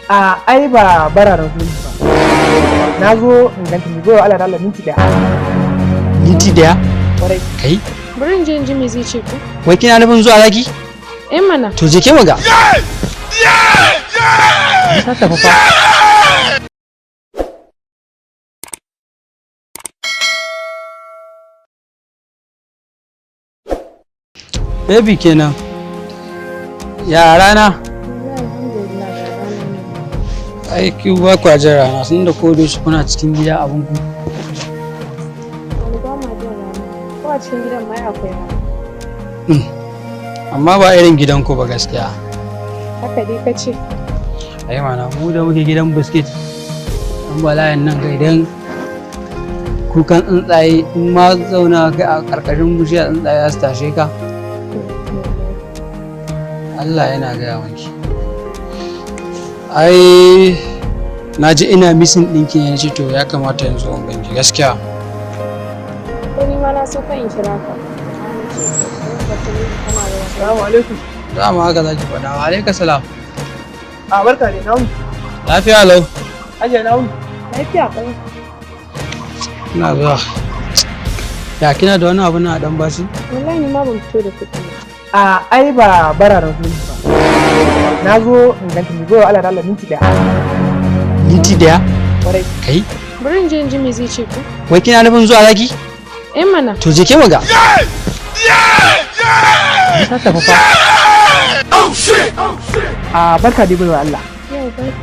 ai ba bararan zuwa ba. Na zo in ganta ni goyo Allah da Allah minti daya. Minti daya? Kwarai. Kai? Bari in je in ji me zai ce ko. Wai kina nufin zuwa zaki? Mana. To je ke mu ga. Ta tafi fa. Baby kenan. Ya rana? Ai ki ba ku ajin rana sun da kodo shi kuna cikin gida abun ku. Ko a cikin gidan mai akwai rana. Amma ba irin gidanku ba gaskiya. Haka dai ka ce. Ai mana mu da muke gidan biskit. An balayan nan ga idan kukan tsuntsaye in ma zauna kai a karkashin bishiya tsuntsaye za su tashe ka. Allah yana gaya miki. Ai na ji ina misin ɗinki ya ce to ya kamata yanzu in ganki gaskiya. Ko ni ma na so kan in kira ka. Assalamu alaikum. Za mu haka zaki faɗa. Wa alaikum salam. Barka ne na wuni. Lafiya lau. Ajiya na wuni. Lafiya kai. Ina zuwa. Ya kina da wani abu na dan bashi? Wallahi ni ma ban fito da kuɗi. Ai ba bararan zuwa ba. Na zo in ganta ni goyo Allah da Allah minti daya. Minti daya? Kwarai. Kai? Bari in je in ji me zai ce ko. Wai kina nufin zuwa zaki? Mana. To je ke mu ga. Ta tafi fa. Barka dai baiwa Allah. Yau bai.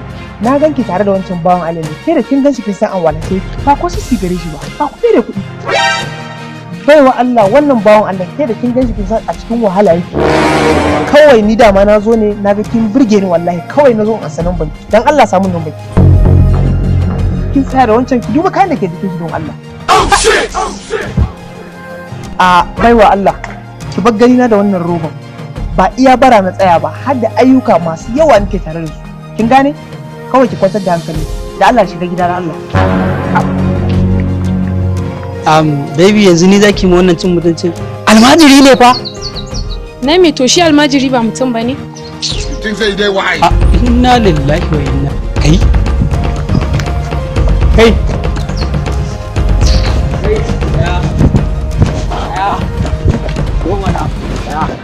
Na ganki tare da wancan bawan Allah ne. Ke da kin ganshi kin san an walace ba ko sisi gare shi ba. Ba ku da kuɗi. Baiwa Allah wannan bawan Allah ke da kin ganshi kin san a cikin wahala yake. Kawai ni dama na zo ne na ga kin burge ni wallahi kawai na zo in sanan banki. Dan Allah samu nan banki. Kin tsaya da wancan ki duba kayan da ke jikin shi don Allah. Baiwa Allah ki bar gani na da wannan roban. Ba iya bara na tsaya ba har da ayyuka masu yawa nake tare da su. Kin gane? Kawai ki kwantar da hankali. Da Allah shiga gida na Allah. Baby yanzu ni zaki mu wannan cin mutuncin. Almajiri ne fa. Na me to shi almajiri ba mutum bane? Kin sai dai wai. Inna lillahi wa inna. Kai. Kai.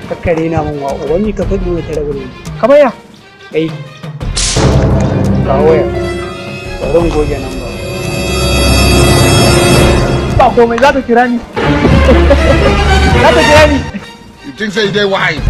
Kakkare na mun wa wani ka fadi mai tare gurin. Kamar ya? Kai. Kawo ya. Bari goge nan ba. Ba komai za ta kira ni. Za ta kira ni. You think say dai wai.